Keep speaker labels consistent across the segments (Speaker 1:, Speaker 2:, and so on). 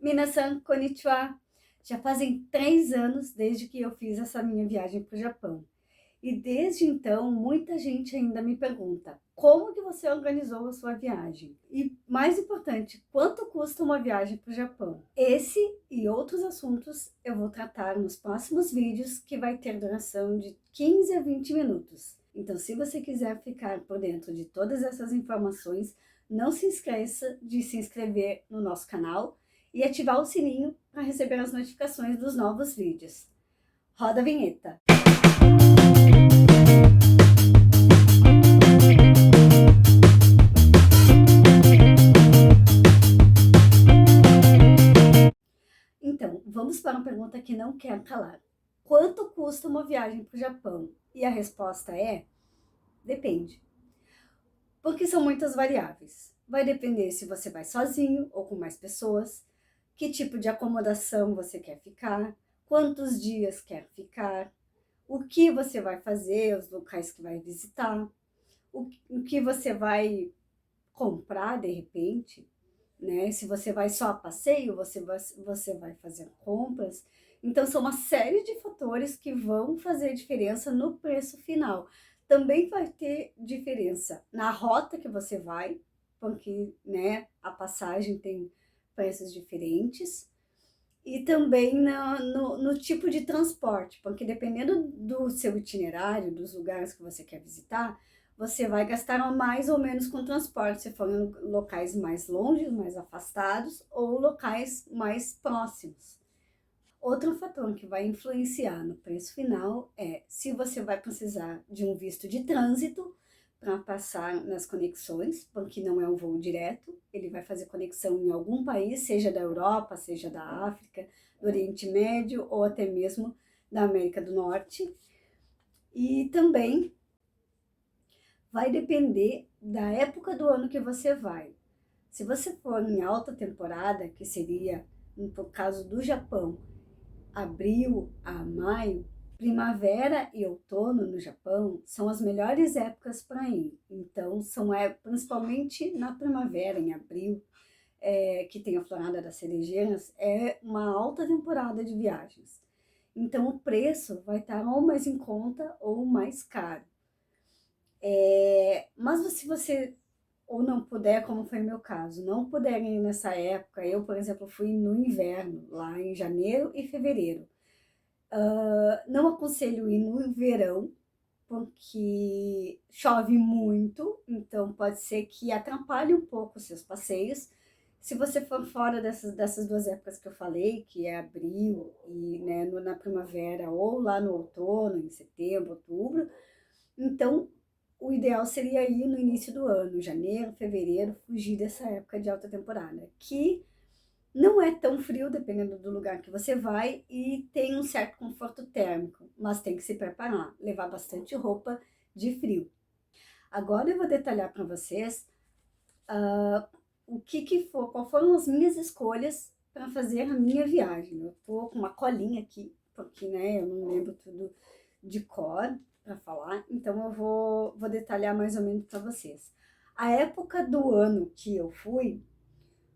Speaker 1: Minasan konnichiwa! Já fazem 3 anos desde que eu fiz essa minha viagem para o Japão. E desde então, muita gente ainda me pergunta: como que você organizou a sua viagem? E mais importante, quanto custa uma viagem para o Japão? Esse e outros assuntos eu vou tratar nos próximos vídeos, que vai ter duração de 15 a 20 minutos. Então, se você quiser ficar por dentro de todas essas informações, não se esqueça de se inscrever no nosso canal e ativar o sininho para receber as notificações dos novos vídeos. Roda a vinheta! Então, vamos para uma pergunta que não quer calar. Quanto custa uma viagem para o Japão? E a resposta é: depende. Porque são muitas variáveis. Vai depender se você vai sozinho ou com mais pessoas, que tipo de acomodação você quer ficar, quantos dias quer ficar, o que você vai fazer, os locais que vai visitar, o que você vai comprar de repente, né? Se você vai só a passeio, você vai fazer compras. Então, são uma série de fatores que vão fazer diferença no preço final. Também vai ter diferença na rota que você vai, porque, né, a passagem tem preços diferentes. E também no tipo de transporte, porque dependendo do seu itinerário, dos lugares que você quer visitar, você vai gastar mais ou menos com transporte, se for em locais mais longe, mais afastados, ou locais mais próximos. Outro fator que vai influenciar no preço final é se você vai precisar de um visto de trânsito para passar nas conexões, porque não é um voo direto, ele vai fazer conexão em algum país, seja da Europa, seja da África, do Oriente Médio ou até mesmo da América do Norte. E também vai depender da época do ano que você vai. Se você for em alta temporada, que seria, no caso do Japão, abril a maio, primavera e outono no Japão são as melhores épocas para ir. Então, principalmente na primavera, em abril, que tem a florada das cerejeiras, é uma alta temporada de viagens. Então, o preço vai estar ou mais em conta ou mais caro. Mas se você ou não puder, como foi o meu caso, não puder ir nessa época, eu, por exemplo, fui no inverno, lá em janeiro e fevereiro. Não aconselho ir no verão, porque chove muito, então pode ser que atrapalhe um pouco os seus passeios. Se você for fora dessas duas épocas que eu falei, que é abril e, né, na primavera, ou lá no outono, em setembro, outubro, então o ideal seria ir no início do ano, janeiro, fevereiro, fugir dessa época de alta temporada, que não é tão frio, dependendo do lugar que você vai, e tem um certo conforto térmico, mas tem que se preparar, levar bastante roupa de frio. Agora eu vou detalhar para vocês qual foram as minhas escolhas para fazer a minha viagem. Eu tô com uma colinha aqui, porque, né, eu não lembro tudo de cor para falar, então eu vou detalhar mais ou menos para vocês. A época do ano que eu fui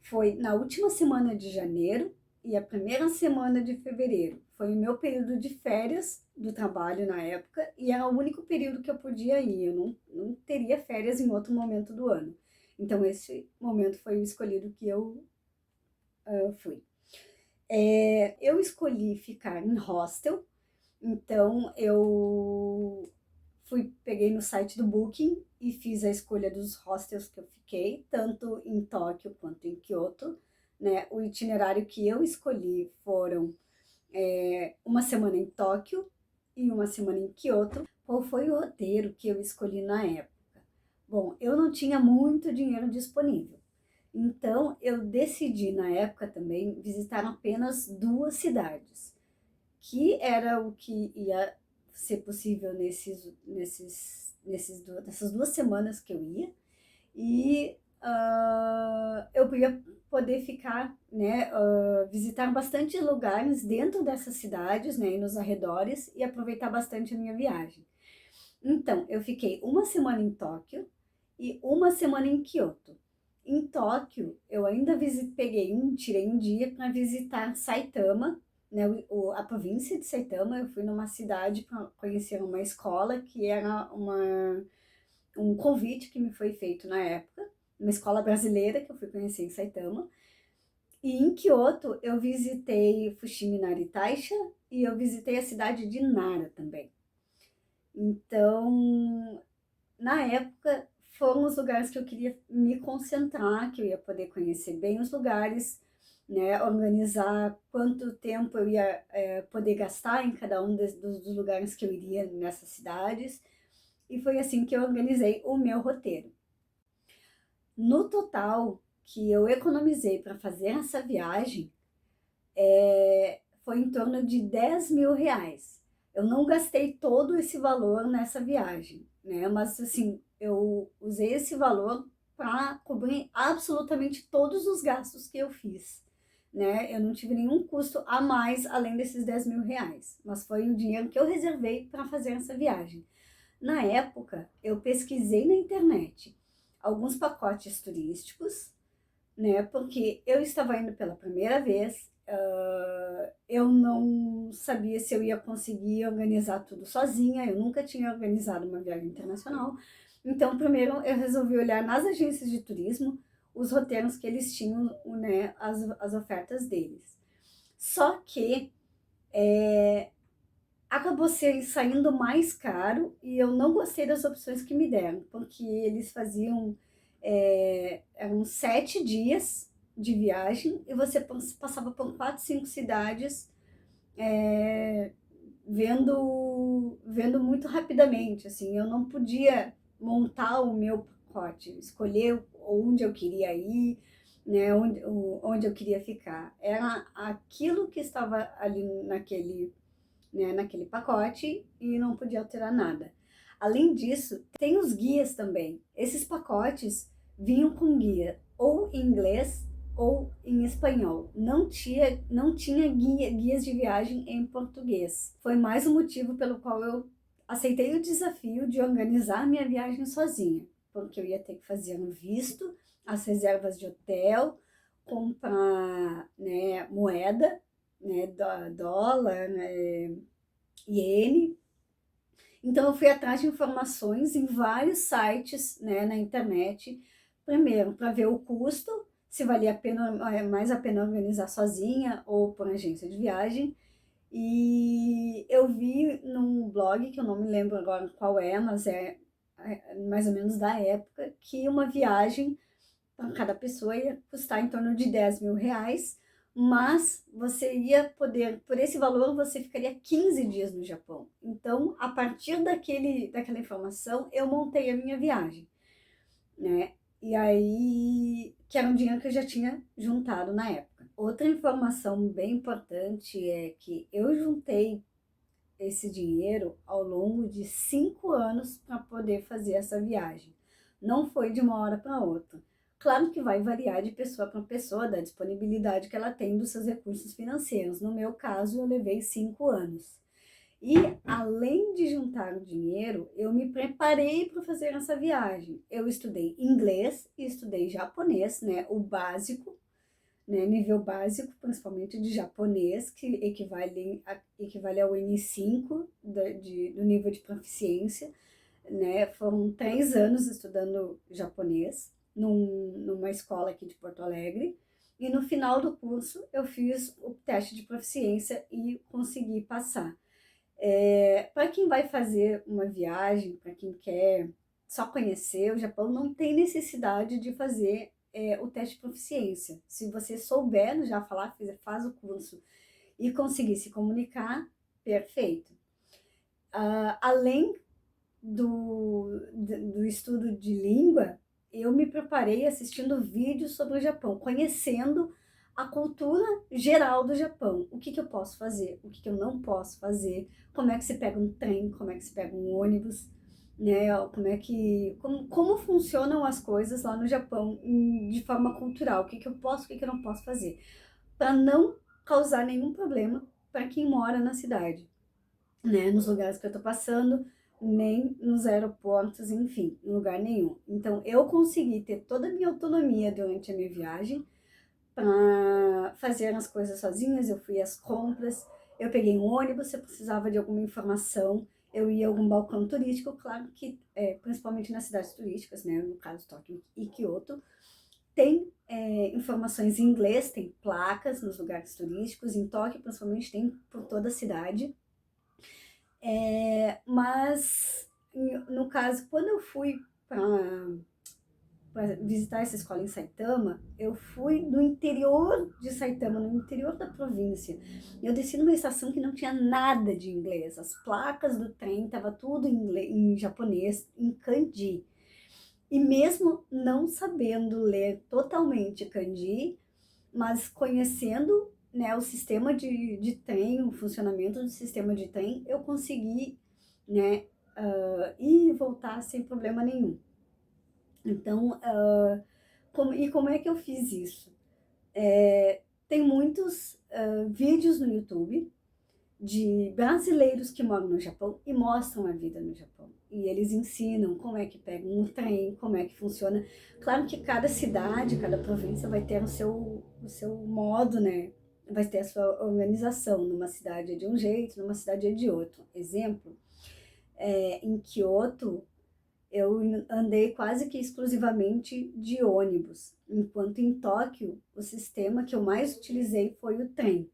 Speaker 1: foi na última semana de janeiro e a primeira semana de fevereiro. Foi o meu período de férias do trabalho na época e era o único período que eu podia ir. Eu não teria férias em outro momento do ano. Então, esse momento foi o escolhido que eu fui. Eu escolhi ficar em hostel, então eu peguei no site do Booking e fiz a escolha dos hostels que eu fiquei, tanto em Tóquio quanto em Kyoto, né? O itinerário que eu escolhi foram uma semana em Tóquio e uma semana em Kyoto. Qual foi o roteiro que eu escolhi na época? Bom, eu não tinha muito dinheiro disponível, então eu decidi na época também visitar apenas 2 cidades, que era o que ia ser possível nessas 2 semanas que eu ia, e eu ia poder ficar, né, visitar bastante lugares dentro dessas cidades, né, e nos arredores, e aproveitar bastante a minha viagem. Então, eu fiquei uma semana em Tóquio e uma semana em Kyoto. em Tóquio, eu ainda tirei um dia para visitar Saitama, né, a província de Saitama. Eu fui numa cidade para conhecer uma escola que era um convite que me foi feito na época, uma escola brasileira que eu fui conhecer em Saitama. E em Kyoto eu visitei Fushimi Inari Taisha e eu visitei a cidade de Nara também. Então, na época, foram os lugares que eu queria me concentrar, que eu ia poder conhecer bem os lugares, né, organizar quanto tempo eu ia poder gastar em cada um dos lugares que eu iria nessas cidades. E foi assim que eu organizei o meu roteiro. No total, que eu economizei para fazer essa viagem, foi em torno de 10 mil reais. Eu não gastei todo esse valor nessa viagem, né? Mas assim, eu usei esse valor para cobrir absolutamente todos os gastos que eu fiz, né? Eu não tive nenhum custo a mais além desses 10 mil reais, mas foi o dinheiro que eu reservei para fazer essa viagem. Na época, eu pesquisei na internet alguns pacotes turísticos, né? Porque eu estava indo pela primeira vez, eu não sabia se eu ia conseguir organizar tudo sozinha, eu nunca tinha organizado uma viagem internacional. Então, primeiro eu resolvi olhar nas agências de turismo os roteiros que eles tinham, né, as ofertas deles. Só que acabou saindo mais caro e eu não gostei das opções que me deram, porque eles faziam, eram 7 dias de viagem e você passava por 4, 5 cidades, vendo muito rapidamente, assim. Eu não podia montar o meu pacote, escolher onde eu queria ir, né, onde eu queria ficar. Era aquilo que estava ali naquele, né, naquele pacote e não podia alterar nada. Além disso, tem os guias também. Esses pacotes vinham com guia ou em inglês ou em espanhol. Não tinha guias de viagem em português. Foi mais um motivo pelo qual eu aceitei o desafio de organizar minha viagem sozinha, porque eu ia ter que fazer um visto, as reservas de hotel, comprar, né, moeda, né, dólar, né, iene. Então eu fui atrás de informações em vários sites, né, na internet, primeiro para ver o custo, se valia mais a pena organizar sozinha ou por agência de viagem. E eu vi num blog, que eu não me lembro agora qual mas é mais ou menos da época, que uma viagem para cada pessoa ia custar em torno de 10 mil reais, mas você ia poder, por esse valor, você ficaria 15 dias no Japão. Então, a partir daquela informação, eu montei a minha viagem, né? E aí, que era um dinheiro que eu já tinha juntado na época. Outra informação bem importante é que eu juntei esse dinheiro ao longo de 5 anos para poder fazer essa viagem. Não foi de uma hora para outra. Claro que vai variar de pessoa para pessoa, da disponibilidade que ela tem dos seus recursos financeiros. No meu caso, eu levei 5 anos. E além de juntar o dinheiro, eu me preparei para fazer essa viagem. Eu estudei inglês e estudei japonês, né, o básico, né, nível básico, principalmente de japonês, que equivale ao N5 do nível de proficiência, né? Foram 3 anos estudando japonês numa escola aqui de Porto Alegre, e no final do curso eu fiz o teste de proficiência e consegui passar. Para quem vai fazer uma viagem, para quem quer só conhecer o Japão, não tem necessidade de fazer o teste de proficiência. Se você souber já falar, faz o curso e conseguir se comunicar, perfeito. Além do estudo de língua, eu me preparei assistindo vídeos sobre o Japão, conhecendo a cultura geral do Japão. O que eu posso fazer, o que eu não posso fazer, como é que se pega um trem, como é que se pega um ônibus, né? Como funcionam as coisas lá no Japão de forma cultural, o que eu posso, o que eu não posso fazer, para não causar nenhum problema para quem mora na cidade, né? Nos lugares que eu tô passando, nem nos aeroportos, enfim, em lugar nenhum. Então, eu consegui ter toda a minha autonomia durante a minha viagem para fazer as coisas sozinhas. Eu fui às compras, eu peguei um ônibus, se eu precisava de alguma informação, eu ia a algum balcão turístico, claro que, principalmente nas cidades turísticas, né, no caso Tóquio e Kyoto, tem informações em inglês, tem placas nos lugares turísticos, em Tóquio principalmente tem por toda a cidade. Mas, no caso, quando eu fui para visitar essa escola em Saitama, eu fui no interior de Saitama, no interior da província. Eu desci numa estação que não tinha nada de inglês. As placas do trem estavam tudo em, inglês, em japonês, em kanji. E mesmo não sabendo ler totalmente kanji, mas conhecendo, né, o sistema de trem, o funcionamento do sistema de trem, eu consegui, né, ir e voltar sem problema nenhum. Então, como é que eu fiz isso? Tem muitos vídeos no YouTube de brasileiros que moram no Japão e mostram a vida no Japão. E eles ensinam como é que pega um trem, como é que funciona. Claro que cada cidade, cada província vai ter o seu modo, né? Vai ter a sua organização. Numa cidade é de um jeito, numa cidade é de outro. Exemplo, em Kyoto, eu andei quase que exclusivamente de ônibus, enquanto em Tóquio, o sistema que eu mais utilizei foi o trem.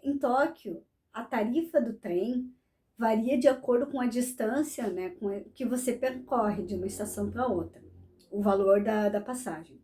Speaker 1: Em Tóquio, a tarifa do trem varia de acordo com a distância, né, que você percorre de uma estação para outra, o valor da passagem.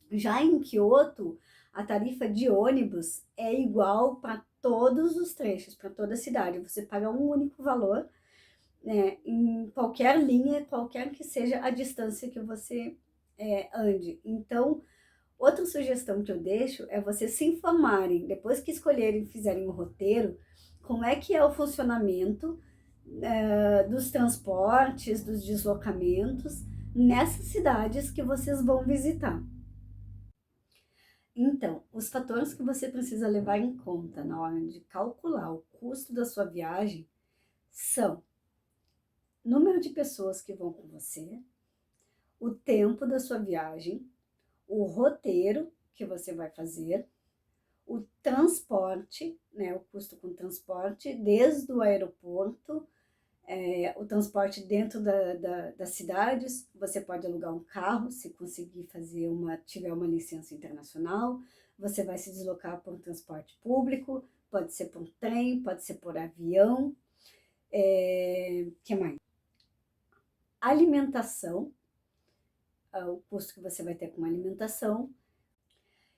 Speaker 1: Já em Kyoto, a tarifa de ônibus é igual para todos os trechos, para toda a cidade. Você paga um único valor, né, em qualquer linha, qualquer que seja a distância que você ande. Então, outra sugestão que eu deixo é vocês se informarem, depois que escolherem e fizerem o roteiro, como é que é o funcionamento dos transportes, dos deslocamentos nessas cidades que vocês vão visitar. Então, os fatores que você precisa levar em conta na hora de calcular o custo da sua viagem são número de pessoas que vão com você, o tempo da sua viagem, o roteiro que você vai fazer, o transporte, né, o custo com transporte, desde o aeroporto, o transporte dentro das cidades, você pode alugar um carro, se conseguir tiver uma licença internacional, você vai se deslocar por um transporte público, pode ser por trem, pode ser por avião, que mais? Alimentação, o custo que você vai ter com alimentação,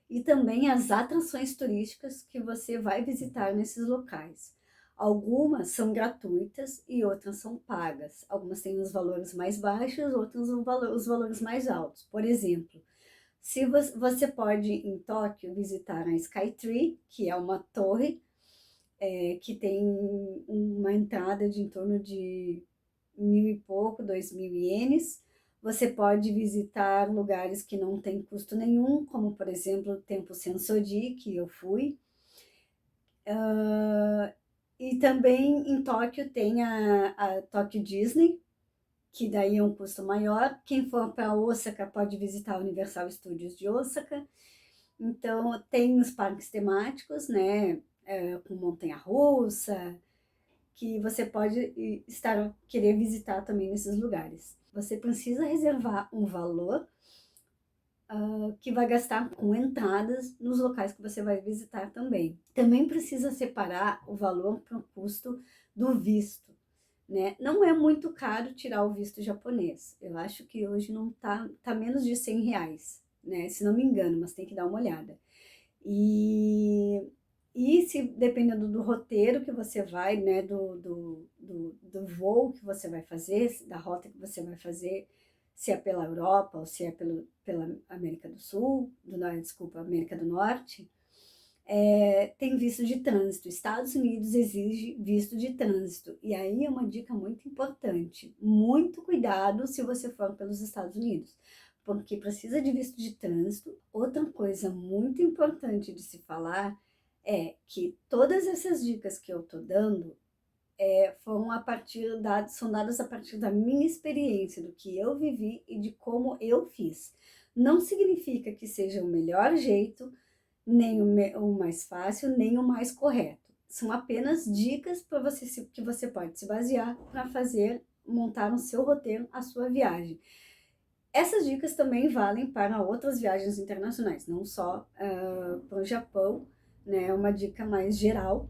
Speaker 1: e também as atrações turísticas que você vai visitar nesses locais. Algumas são gratuitas e outras são pagas. Algumas têm os valores mais baixos, outras os valores mais altos. Por exemplo, se você pode em Tóquio visitar a Skytree, que é uma torre que tem uma entrada de em torno de 1.000 e pouco, 2.000 ienes. Você pode visitar lugares que não tem custo nenhum, como por exemplo o Templo Sensoji, que eu fui. E também em Tóquio tem a Tóquio Disney, que daí é um custo maior. Quem for para Osaka pode visitar a Universal Studios de Osaka. Então tem os parques temáticos, né, com montanha-russa, que você pode querer visitar também nesses lugares. Você precisa reservar um valor que vai gastar com entradas nos locais que você vai visitar também. Também precisa separar o valor para o custo do visto, né? Não é muito caro tirar o visto japonês. Eu acho que hoje não tá menos de R$ 100, né? Se não me engano, mas tem que dar uma olhada. E se dependendo do roteiro que você vai, né, do voo que você vai fazer, da rota que você vai fazer, se é pela Europa ou se é pela América do Sul, desculpa, América do Norte, tem visto de trânsito. Estados Unidos exige visto de trânsito. E aí é uma dica muito importante. Muito cuidado se você for pelos Estados Unidos, porque precisa de visto de trânsito. Outra coisa muito importante de se falar é que todas essas dicas que eu tô dando são dados a partir da minha experiência, do que eu vivi e de como eu fiz. Não significa que seja o melhor jeito, nem o mais fácil, nem o mais correto. São apenas dicas para você que você pode se basear para montar no seu roteiro a sua viagem. Essas dicas também valem para outras viagens internacionais, não só para o Japão, né? É uma dica mais geral.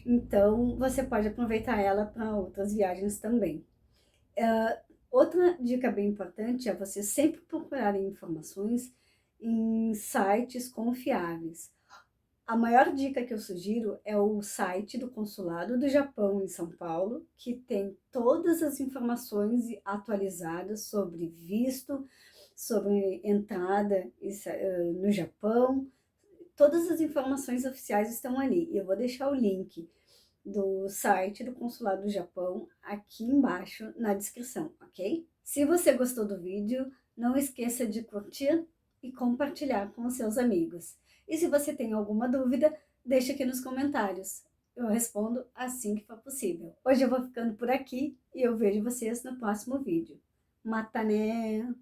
Speaker 1: Então, você pode aproveitar ela para outras viagens também. Outra dica bem importante é você sempre procurar informações em sites confiáveis. A maior dica que eu sugiro é o site do Consulado do Japão em São Paulo, que tem todas as informações atualizadas sobre visto, sobre entrada no Japão. Todas as informações oficiais estão ali. Eu vou deixar o link do site do Consulado do Japão aqui embaixo na descrição, ok? Se você gostou do vídeo, não esqueça de curtir e compartilhar com os seus amigos. E se você tem alguma dúvida, deixa aqui nos comentários. Eu respondo assim que for possível. Hoje eu vou ficando por aqui e eu vejo vocês no próximo vídeo. Mata né!